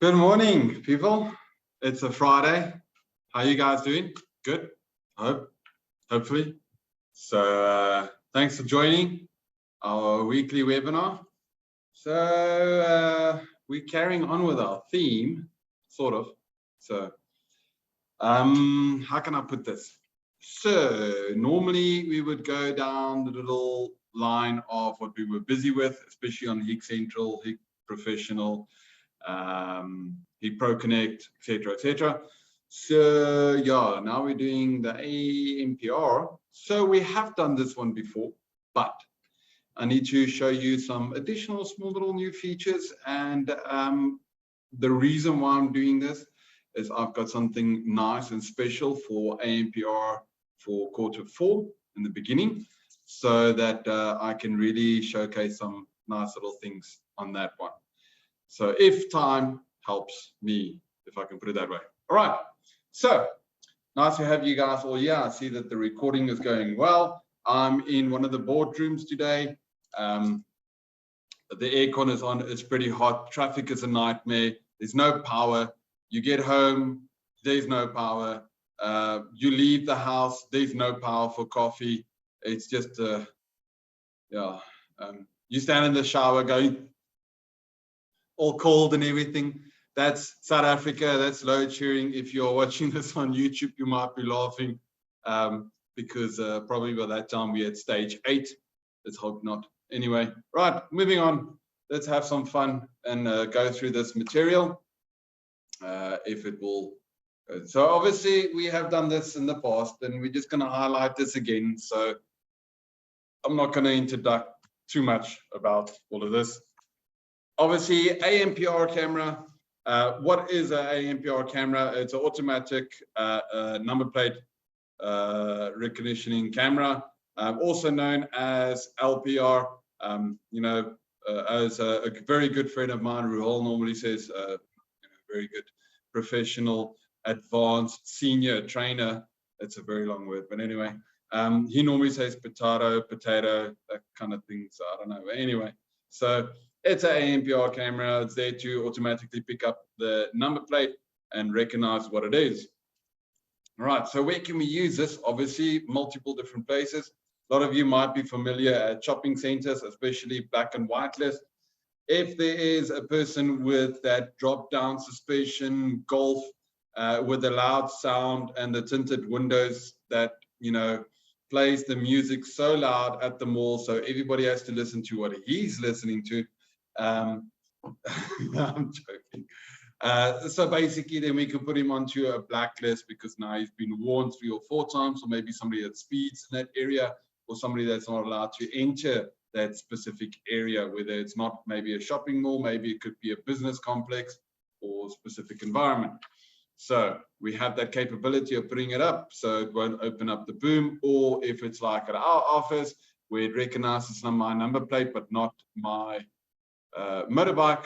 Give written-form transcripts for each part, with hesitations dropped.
Good morning, people. It's a Friday. How you guys doing? Good. Hopefully. So thanks for joining our weekly webinar. So we're carrying on with our theme, sort of. So how can I put this? So normally we would go down the little line of what we were busy with, especially on HIK-Central, HIK Professional, HIK Pro Connect, etc. So yeah, now we're doing the ANPR. So we have done this one before, but I need to show you some additional small little new features. And the reason why I'm doing this is I've got something nice and special for ANPR for Q4 in the beginning, so that I can really showcase some nice little things on that one. So if time helps me, if I can put it that way. All right. So nice to have you guys all here. I see that the recording is going well. I'm in one of the boardrooms today. The aircon is on. It's pretty hot. Traffic is a nightmare. There's no power. You get home, there's no power. You leave the house, there's no power for coffee. It's just, you stand in the shower going all cold and everything. That's South Africa. That's load sharing. If you're watching this on YouTube, you might be laughing because probably by that time we had stage 8. Let's hope not. Anyway, right, moving on. Let's have some fun and go through this material. If it will. So obviously we have done this in the past, and we're just going to highlight this again. So I'm not going to introduce too much about all of this. Obviously, ANPR camera. What is an ANPR camera? It's an automatic number plate recognition camera, also known as LPR. As a very good friend of mine, Ruhal, normally says, very good professional, advanced, senior trainer. It's a very long word, but anyway, he normally says potato, that kind of thing. So I don't know. But anyway, so it's an ANPR camera. It's there to automatically pick up the number plate and recognize what it is. All right, so where can we use this? Obviously, multiple different places. A lot of you might be familiar at shopping centers, especially black and white list. If there is a person with that drop-down suspension golf with a loud sound and the tinted windows that, plays the music so loud at the mall, so everybody has to listen to what he's listening to. I'm joking. So basically, then we can put him onto a blacklist because now he's been warned 3 or 4 times, or maybe somebody that speeds in that area, or somebody that's not allowed to enter that specific area, whether it's not maybe a shopping mall, maybe it could be a business complex or specific environment. So we have that capability of putting it up so it won't open up the boom, or if it's like at our office where it recognizes my number plate but not my motorbike,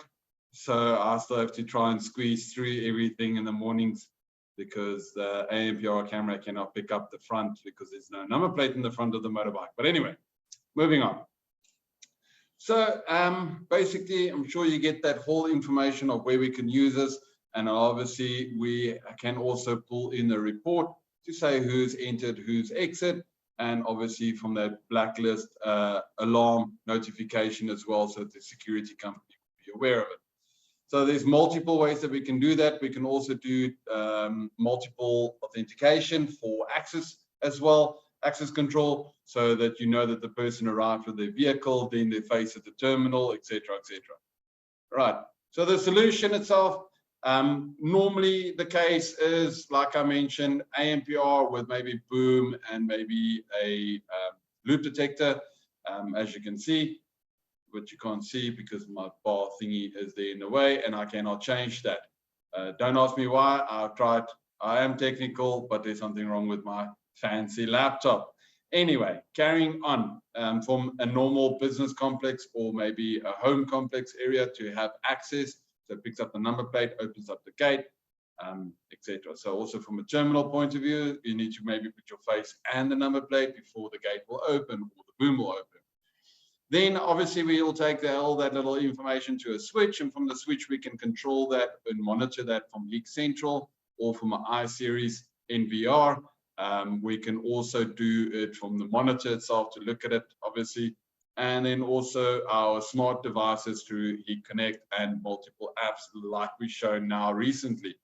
so I still have to try and squeeze through everything in the mornings because the ANPR camera cannot pick up the front because there's no number plate in the front of the motorbike. But anyway, moving on. So basically, I'm sure you get that whole information of where we can use this. And obviously, we can also pull in a report to say who's entered, who's exit, and obviously from that blacklist alarm notification as well, so that the security company will be aware of it. So there's multiple ways that we can do that. We can also do multiple authentication for access as well, access control, so that you know that the person arrived with their vehicle, then they face at the terminal, etc., etc. Right. So the solution itself, normally the case is, like I mentioned, ANPR with maybe boom and maybe a loop detector, as you can see, but you can't see because my bar thingy is there in the way and I cannot change that. Don't ask me why. I've tried. I am technical, but there's something wrong with my fancy laptop. Anyway, carrying on from a normal business complex or maybe a home complex area to have access. So it picks up the number plate, opens up the gate, etc. So also from a terminal point of view, you need to maybe put your face and the number plate before the gate will open or the boom will open. Then obviously we will take all that little information to a switch, and from the switch we can control that and monitor that from HIK-Central or from an I-series NVR. We can also do it from the monitor itself to look at it, obviously, and then also our smart devices through HIK Connect and multiple apps like we've shown now recently.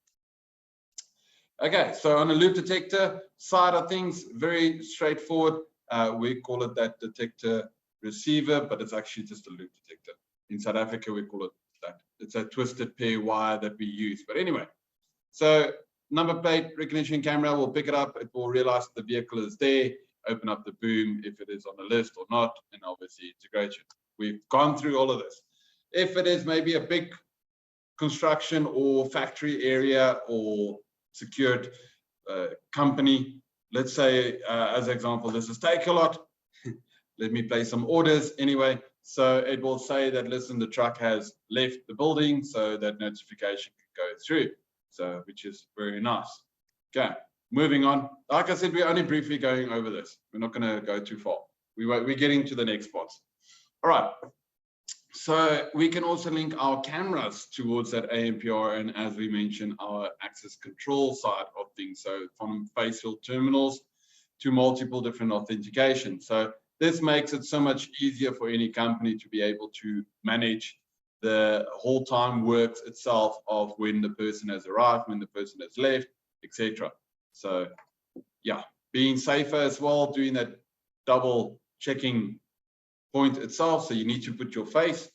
Okay, so on the loop detector side of things, very straightforward. We call it that detector receiver, but it's actually just a loop detector. In South Africa, we call it that. It's a twisted pair wire that we use. But anyway, so number plate recognition camera will pick it up. It will realize that the vehicle is there, open up the boom if it is on the list or not, and obviously integration. We've gone through all of this. If it is maybe a big construction or factory area or secured company, let's say, as an example, this is Takealot. Let me place some orders anyway. So it will say that, listen, the truck has left the building, so that notification can go through. So, which is very nice. Okay, moving on. Like I said, we're only briefly going over this. We're not going to go too far. We're getting to the next spots. All right. So we can also link our cameras towards that ANPR, and as we mentioned, our access control side of things. So from face field terminals to multiple different authentication. So this makes it so much easier for any company to be able to manage the whole time works itself of when the person has arrived, when the person has left, etc. So yeah, being safer as well, doing that double checking point itself. So you need to put your face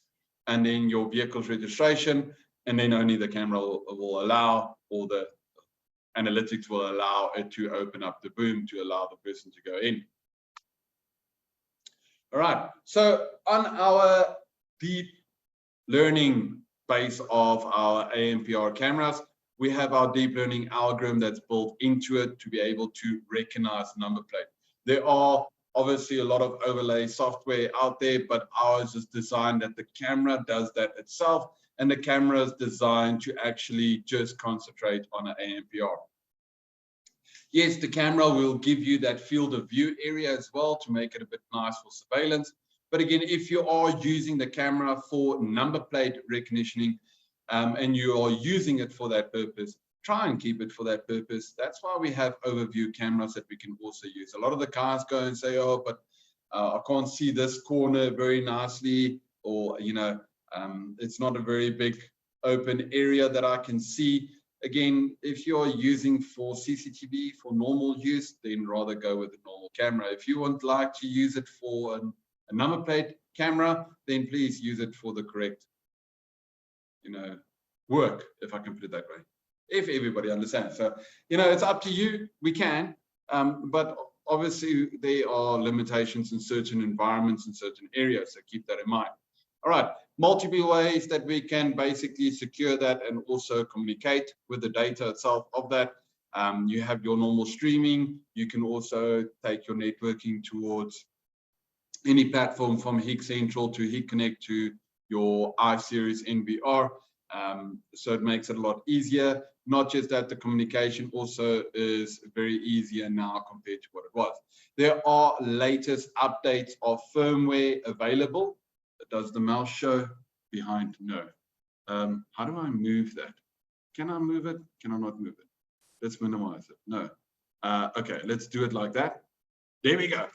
and then your vehicle's registration, and then only the camera will allow, or the analytics will allow it to open up the boom to allow the person to go in. All right, so on our deep learning base of our ANPR cameras, we have our deep learning algorithm that's built into it to be able to recognize number plate. There are obviously a lot of overlay software out there, but ours is designed that the camera does that itself, and the camera is designed to actually just concentrate on an ANPR. Yes, the camera will give you that field of view area as well to make it a bit nice for surveillance. But again, if you are using the camera for number plate recognition and you are using it for that purpose, try and keep it for that purpose. That's why we have overview cameras that we can also use. A lot of the cars go and say, oh, but I can't see this corner very nicely, or, you know, it's not a very big open area that I can see. Again, if you're using for CCTV for normal use, then rather go with a normal camera. If you would like to use it for a number plate camera, then please use it for the correct, you know, work, if I can put it that way. If everybody understands. So, you know, it's up to you. We can, but obviously there are limitations in certain environments in certain areas, so keep that in mind. All right, multiple ways that we can basically secure that and also communicate with the data itself of that. You have your normal streaming. You can also take your networking towards any platform from HIK-Central to HIK Connect to your I-series NVR. So it makes it a lot easier. Not just that, the communication also is very easier now compared to what it was. There are latest updates of firmware available. Does the mouse show behind? No. How do I move that? Can I move it? Can I not move it? Let's minimize it. No. Okay, let's do it like that. There we go.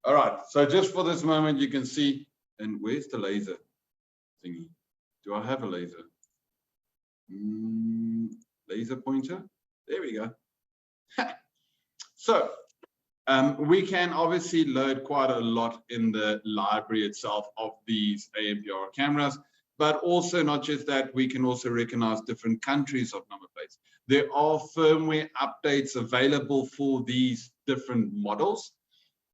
All right, so just for this moment, you can see, and where's the laser thingy? Do I have a laser? Laser pointer? There we go. So we can obviously load quite a lot in the library itself of these ANPR cameras, but also not just that, we can also recognize different countries of number plates. There are firmware updates available for these different models.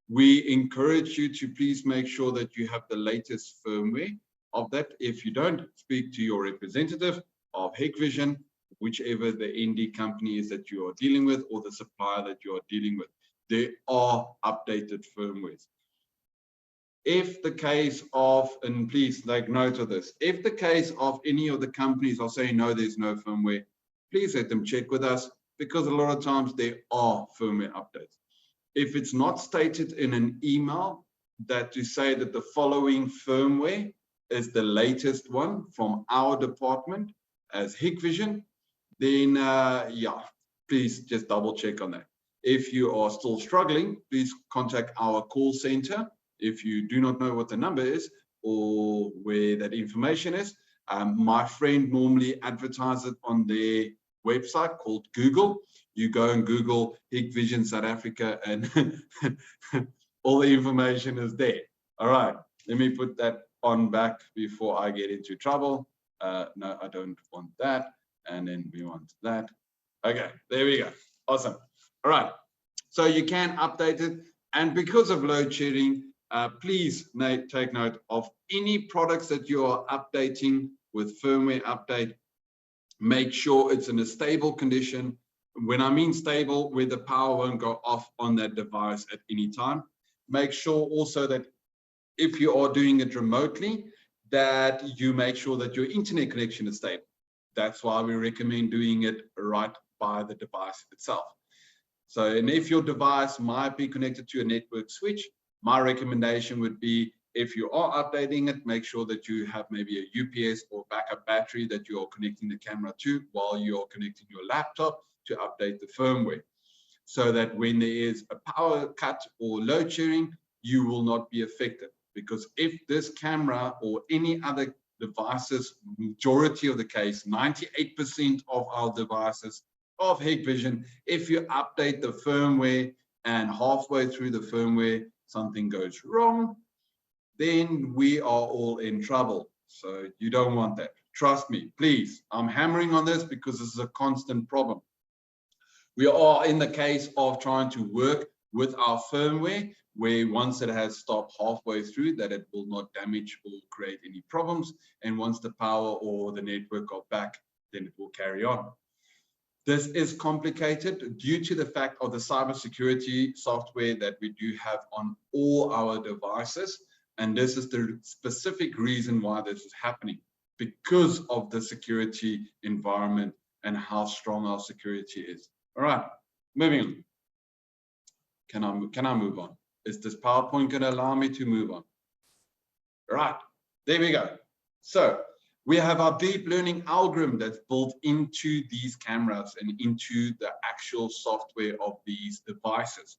We encourage you to please make sure that you have the latest firmware of that. If you don't, speak to your representative of Hikvision, whichever the ND company is that you are dealing with, or the supplier that you are dealing with. There are updated firmwares. If the case of, and please take note of this, if the case of any of the companies are saying, no, there's no firmware, please let them check with us, because a lot of times there are firmware updates. If it's not stated in an email, that to say that the following firmware is the latest one from our department as Hikvision, then yeah, please just double check on that. If you are still struggling, please contact our call center. If you do not know what the number is or where that information is, my friend normally advertises it on their website called Google. You go and Google Hikvision South Africa and all the information is there. All right, let me put that on back before I get into trouble. No, I don't want that. And then we want that. Okay, there we go. Awesome. All right, so you can update it. And because of load shedding, please take note of any products that you are updating with firmware update. Make sure it's in a stable condition. When I mean stable, where the power won't go off on that device at any time. Make sure also that if you are doing it remotely, that you make sure that your internet connection is stable. That's why we recommend doing it right by the device itself. So, and if your device might be connected to a network switch, my recommendation would be, if you are updating it, make sure that you have maybe a UPS or backup battery that you are connecting the camera to while you're connecting your laptop to update the firmware, so that when there is a power cut or load shedding, you will not be affected. Because if this camera or any other devices, majority of the case, 98% of our devices of Hikvision, if you update the firmware and halfway through the firmware something goes wrong, then we are all in trouble. So you don't want that. Trust me, please. I'm hammering on this because this is a constant problem. We are in the case of trying to work with our firmware, where once it has stopped halfway through, that it will not damage or create any problems. And once the power or the network are back, then it will carry on. This is complicated due to the fact of the cybersecurity software that we do have on all our devices. And this is the specific reason why this is happening, because of the security environment and how strong our security is. All right, moving on. Can I move on? Is this PowerPoint going to allow me to move on? Right, there we go. So we have our deep learning algorithm that's built into these cameras and into the actual software of these devices.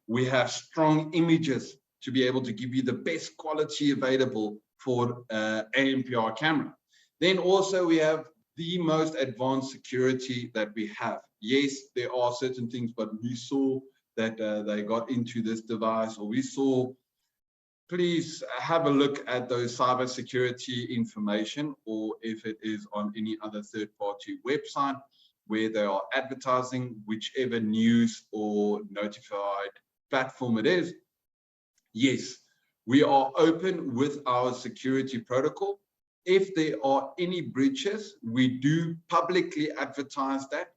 We have strong images to be able to give you the best quality available for ANPR camera. Then also we have the most advanced security that we have. Yes, there are certain things, but we saw that they got into this device, or we saw, please have a look at those cybersecurity information, or if it is on any other third-party website where they are advertising, whichever news or notified platform it is. Yes, we are open with our security protocol. If there are any breaches, we do publicly advertise that,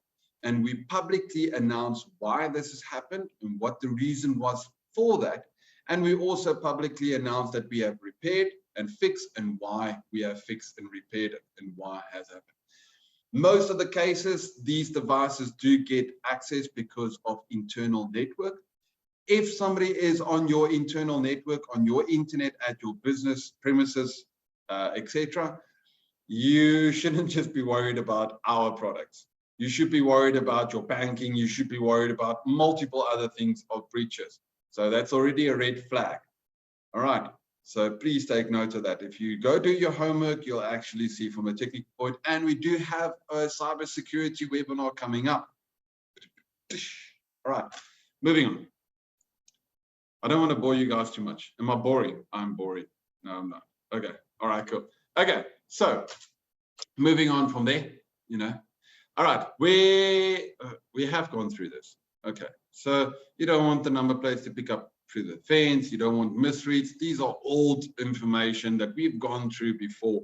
and we publicly announce why this has happened and what the reason was for that. And we also publicly announce that we have repaired and fixed, and why we have fixed and repaired it and why it has happened. Most of the cases, these devices do get access because of internal network. If somebody is on your internal network, on your internet, at your business premises, etc., you shouldn't just be worried about our products. You should be worried about your banking. You should be worried about multiple other things of breaches. So that's already a red flag. All right. So please take note of that. If you go do your homework, you'll actually see from a technical point. And we do have a cybersecurity webinar coming up. All right, moving on. I don't want to bore you guys too much. Am I boring? I'm boring. No, I'm not. Okay. All right, cool. Okay. So moving on from there, all right, we have gone through this. Okay. So you don't want the number plates to pick up through the fence. You don't want misreads. These are old information that we've gone through before.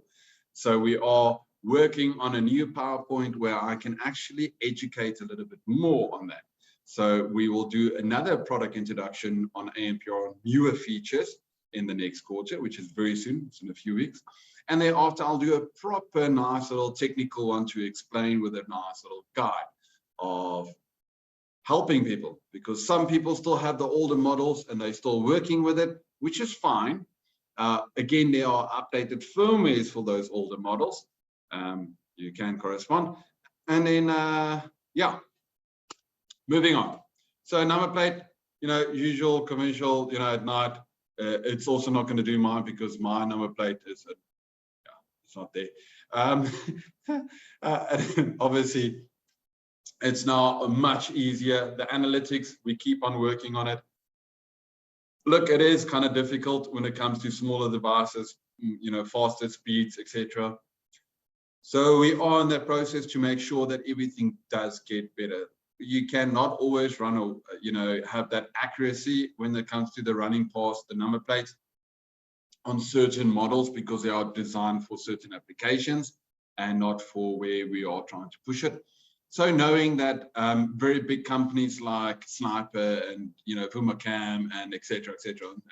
So we are working on a new PowerPoint where I can actually educate a little bit more on that. So we will do another product introduction on ANPR on newer features in the next quarter, which is very soon. It's in a few weeks. And then after, I'll do a proper nice little technical one to explain with a nice little guide of helping people, because some people still have the older models and they're still working with it. which is fine. Again, there are updated firmwares for those older models. You can correspond. And then, yeah, moving on. So number plate, you know, usual commercial, you know, at night. It's also not going to do mine because my number plate is, it's not there. Obviously, it's now much easier. The analytics, we keep on working on it. Look, it is kind of difficult when it comes to smaller devices, you know, faster speeds, etc. So we are in that process to make sure that everything does get better. You cannot always run, or you know, have that accuracy when it comes to the running past the number plates on certain models, because they are designed for certain applications and not for where we are trying to push it. So knowing that very big companies like Sniper and, you know, Pumacam and etc.,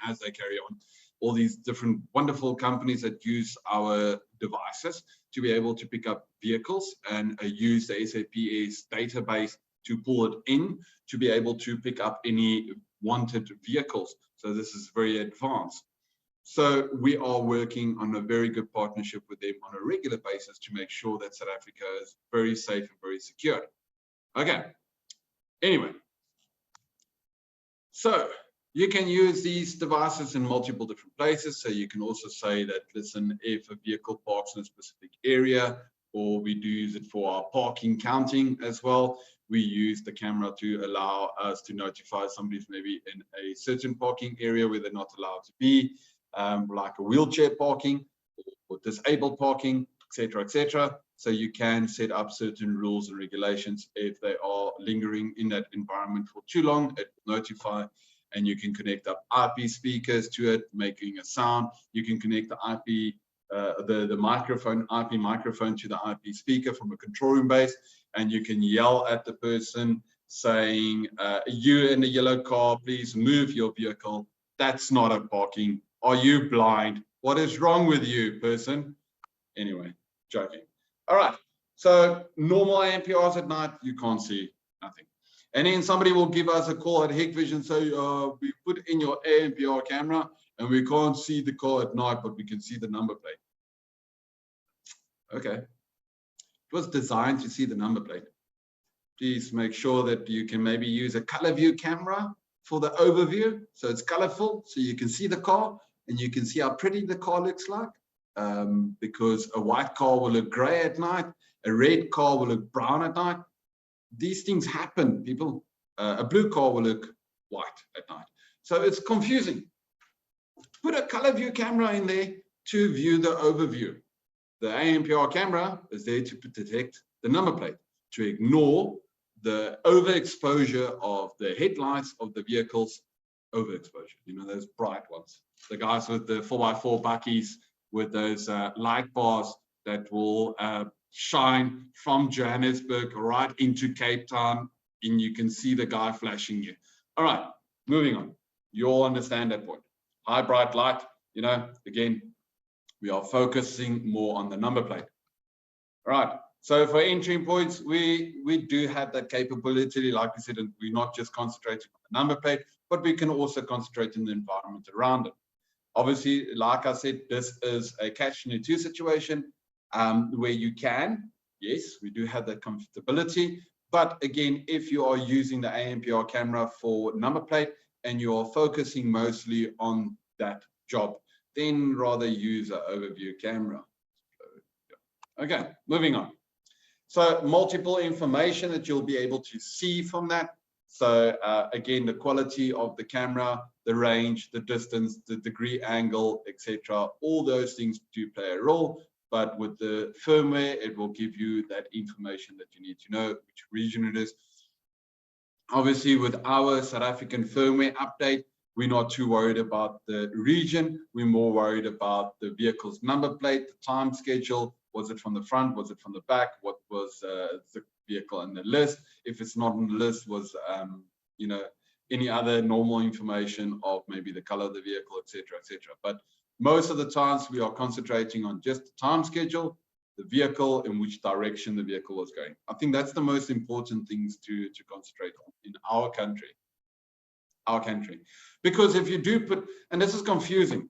as they carry on, all these different wonderful companies that use our devices to be able to pick up vehicles and use the SAPS database to pull it in to be able to pick up any wanted vehicles. So this is very advanced. So we are working on a very good partnership with them on a regular basis to make sure that South Africa is very safe and very secure. Okay, anyway, so you can use these devices in multiple different places. So you can also say that, listen, if a vehicle parks in a specific area, or we do use it for our parking counting as well, we use the camera to allow us to notify somebody's maybe in a certain parking area where they're not allowed to be. Like a wheelchair parking or disabled parking, etc. So you can set up certain rules and regulations. If they are lingering in that environment for too long, it will notify, and you can connect up IP speakers to it, making a sound. You can connect the IP, the microphone, IP microphone to the IP speaker from a control room base, and you can yell at the person saying, you in the yellow car, please move your vehicle. That's not a parking. Are you blind? What is wrong with you, person? Anyway, joking. All right. So normal ANPRs at night, you can't see nothing. And then somebody will give us a call at Hikvision, so we put in your ANPR camera and we can't see the car at night, but we can see the number plate. Okay. It was designed to see the number plate. Please make sure that you can maybe use a color view camera for the overview. So it's colorful, so you can see the car and you can see how pretty the car looks like. Because a white car will look gray at night, a red car will look brown at night. These things happen, people. A blue car will look white at night. So it's confusing. Put a color view camera in there to view the overview. The ANPR camera is there to detect the number plate, to ignore the overexposure of the headlights of the vehicles. Overexposure, you know, those bright ones. The guys with the 4x4 buckies with those light bars that will shine from Johannesburg right into Cape Town, and you can see the guy flashing you. All right, moving on. You all understand that point. High bright light, you know, again, we are focusing more on the number plate. All right, so for entry points, we do have that capability. Like I said, we're not just concentrating on the number plate, but we can also concentrate in the environment around it. Obviously, like I said, this is a catch-22 situation where you can, yes, we do have that comfortability. But again, if you are using the ANPR camera for number plate and you are focusing mostly on that job, then rather use an overview camera. Okay, moving on. So multiple information that you'll be able to see from that. So again, the quality of the camera, the range, the distance, the degree angle, etc. All those things do play a role. But with the firmware, it will give you that information that you need to know, which region it is. Obviously, with our South African firmware update, we're not too worried about the region. We're more worried about the vehicle's number plate, the time schedule. Was it from the front? Was it from the back? What was the vehicle on the list? If it's not on the list, was you know, any other normal information of maybe the color of the vehicle, etc., etc. But most of the times we are concentrating on just the time schedule, the vehicle, in which direction the vehicle was going. I think that's the most important things to concentrate on in our country. our country. Because if you do put, and this is confusing,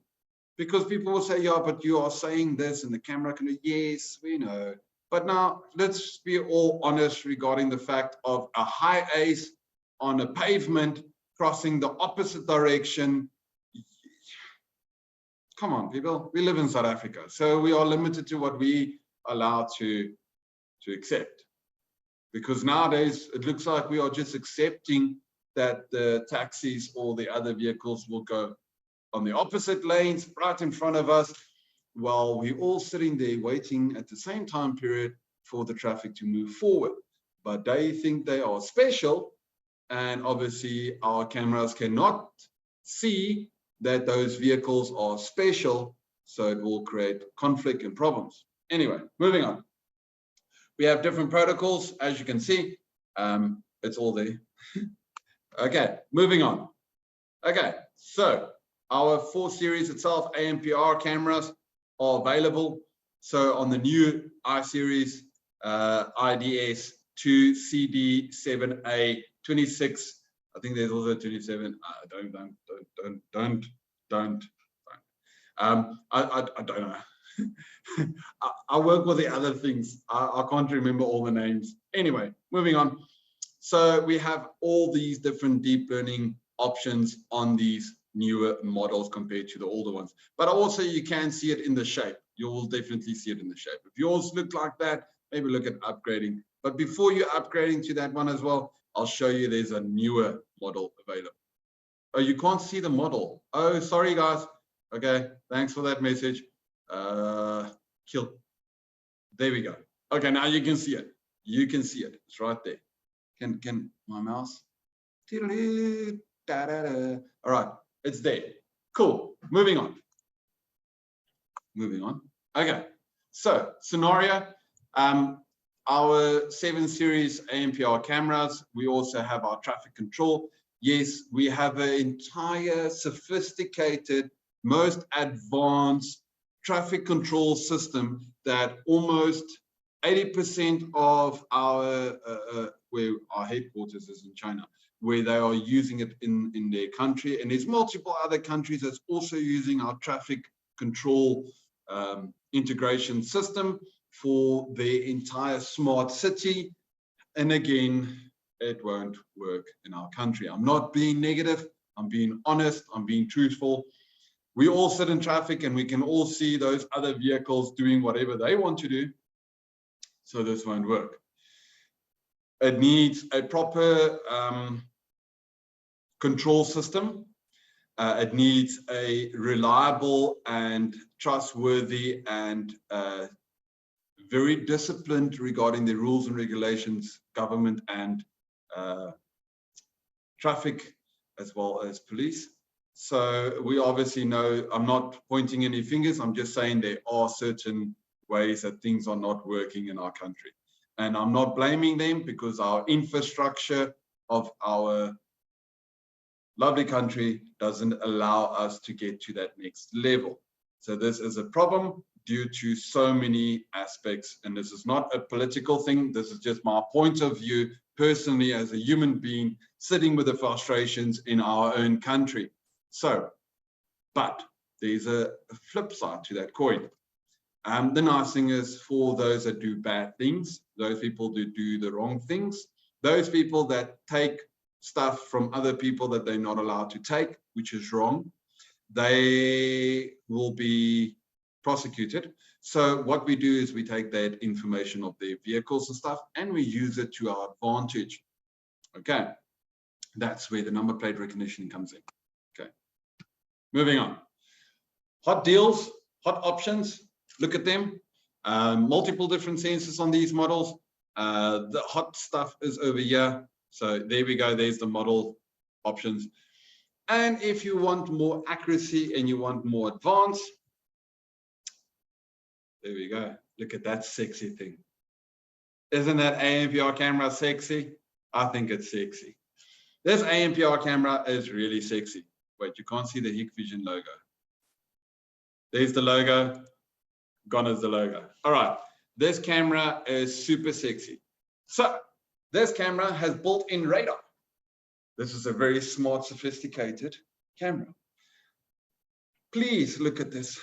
because people will say, yeah, but you are saying this and the camera can do, yes, we know. But now let's be all honest regarding the fact of a high ace on a pavement crossing the opposite direction. Come on, people, we live in South Africa, so we are limited to what we are allowed to accept. Because nowadays it looks like we are just accepting that the taxis or the other vehicles will go on the opposite lanes right in front of us, while we're all sitting there waiting at the same time period for the traffic to move forward. But they think they are special, and obviously our cameras cannot see that those vehicles are special, so it will create conflict and problems. Anyway, moving on. We have different protocols, as you can see. It's all there. Okay, moving on. Okay, so our 4 series itself, ANPR cameras are available. So on the new I-series, IDS 2CD7A 26, I think there's also 27. Don't. I don't know. I work with the other things. I can't remember all the names. Anyway, moving on. So we have all these different deep learning options on these newer models compared to the older ones. But also you can see it in the shape. You will definitely see it in the shape. If yours look like that, maybe look at upgrading. But before you're upgrading to that one as well, I'll show you there's a newer model available. Oh, you can't see the model. Oh, sorry guys. Okay, thanks for that message. Kill. There we go. Okay, now you can see it. You can see it. It's right there. Can my mouse? All right, it's there. Cool. Moving on. Okay. So scenario. Our 7 series ANPR cameras. We also have our traffic control. Yes, we have an entire sophisticated, most advanced traffic control system that almost 80% of our where our headquarters is in China, where they are using it in their country, and there's multiple other countries that's also using our traffic control integration system for their entire smart city. And again, it won't work in our country. I'm not being negative, I'm being honest, I'm being truthful. We all sit in traffic and we can all see those other vehicles doing whatever they want to do. So this won't work. It needs a proper control system. It needs a reliable and trustworthy and very disciplined regarding the rules and regulations, government and traffic, as well as police. So we obviously know, I'm not pointing any fingers, I'm just saying there are certain ways that things are not working in our country. And I'm not blaming them, because our infrastructure of our lovely country doesn't allow us to get to that next level. So this is a problem due to so many aspects, and this is not a political thing. This is just my point of view personally as a human being sitting with the frustrations in our own country. So, but there's a flip side to that coin. The nice thing is, for those that do bad things, those people that do the wrong things, those people that take stuff from other people that they're not allowed to take, which is wrong, they will be prosecuted. So what we do is we take that information of their vehicles and stuff, and we use it to our advantage. Okay, that's where the number plate recognition comes in. Okay, moving on. Hot deals, hot options, look at them. Multiple different sensors on these models. The hot stuff is over here. So there we go, there's the model options. And if you want more accuracy and you want more advanced, there we go. Look at that sexy thing. Isn't that ANPR camera sexy? I think it's sexy. This ANPR camera is really sexy. Wait, you can't see the Hikvision logo. There's the logo. Gone is the logo. All right. This camera is super sexy. So this camera has built-in radar. This is a very smart, sophisticated camera. Please look at this.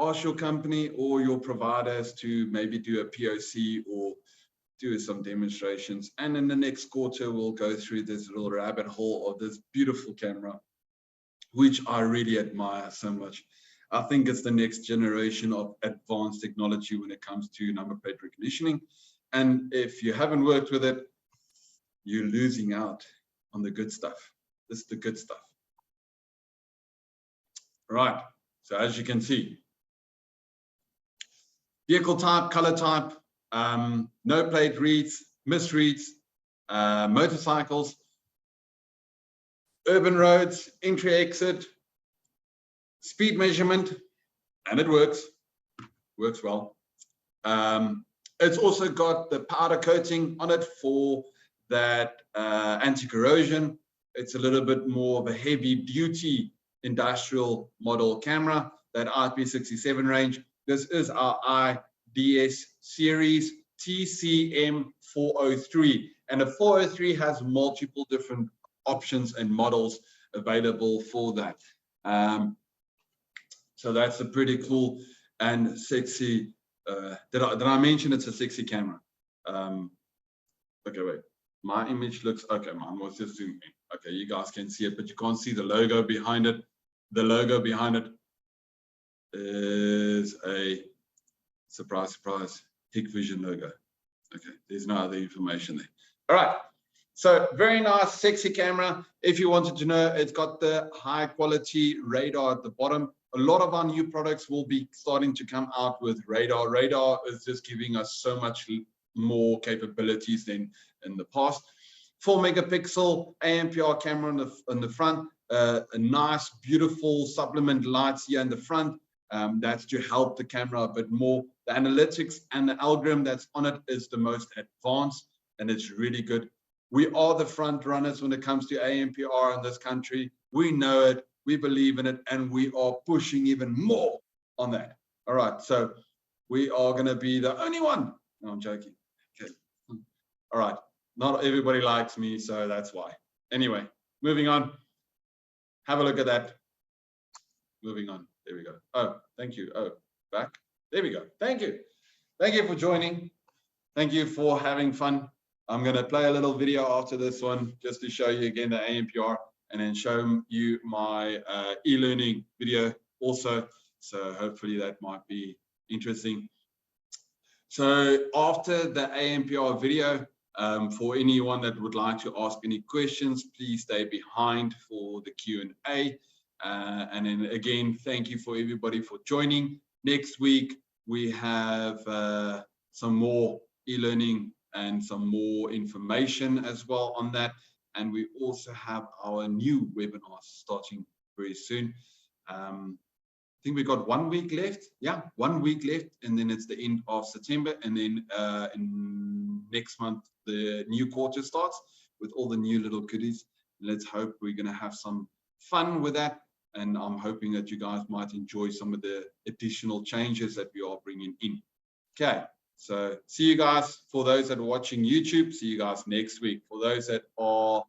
Ask your company or your providers to maybe do a POC or do some demonstrations. And in the next quarter, we'll go through this little rabbit hole of this beautiful camera, which I really admire so much. I think it's the next generation of advanced technology when it comes to number plate recognition. And if you haven't worked with it, you're losing out on the good stuff. This is the good stuff. Right, so as you can see, vehicle type, color type, no plate reads, misreads, motorcycles, urban roads, entry, exit, speed measurement, and it works well. It's also got the powder coating on it for that anti-corrosion. It's a little bit more of a heavy duty industrial model camera, that IP67 range. This is our IDS series TCM 403, and the 403 has multiple different options and models available for that. So that's a pretty cool and sexy. Did I mention it's a sexy camera? Okay, wait. My image looks okay. Mine was just zooming in. Okay, you guys can see it, but you can't see the logo behind it. The logo behind it is a surprise, Hikvision logo. Okay, there's no other information there. All right, so very nice, sexy camera. If you wanted to know, it's got the high quality radar at the bottom. A lot of our new products will be starting to come out with radar. Radar is just giving us so much more capabilities than in the past. 4 megapixel ANPR camera on the front. A nice, beautiful supplement lights here in the front. That's to help the camera a bit more. The analytics and the algorithm that's on it is the most advanced, and it's really good. We are the front runners when it comes to ANPR in this country. We know it, we believe in it, and we are pushing even more on that. All right, so we are going to be the only one. No, I'm joking. Okay. All right, not everybody likes me, so that's why. Anyway, moving on. Have a look at that. Moving on. There we go. Oh, thank you. Oh, back. There we go. Thank you. Thank you for joining. Thank you for having fun. I'm going to play a little video after this one just to show you again the ANPR, and then show you my e-learning video also. So hopefully that might be interesting. So after the ANPR video, for anyone that would like to ask any questions, please stay behind for the Q&A. And then again, thank you for everybody for joining. Next week, we have some more e-learning and some more information as well on that. And we also have our new webinars starting very soon. I think we've got 1 week left. Yeah, 1 week left, and then it's the end of September, and then in next month the new quarter starts with all the new little goodies. Let's hope we're going to have some fun with that, and I'm hoping that you guys might enjoy some of the additional changes that we are bringing in. Okay, so see you guys. For those that are watching YouTube, see you guys next week. For those that are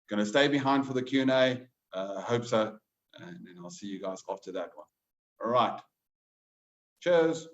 going to stay behind for the Q&A, hope so, and then I'll see you guys after that one. All right. Cheers.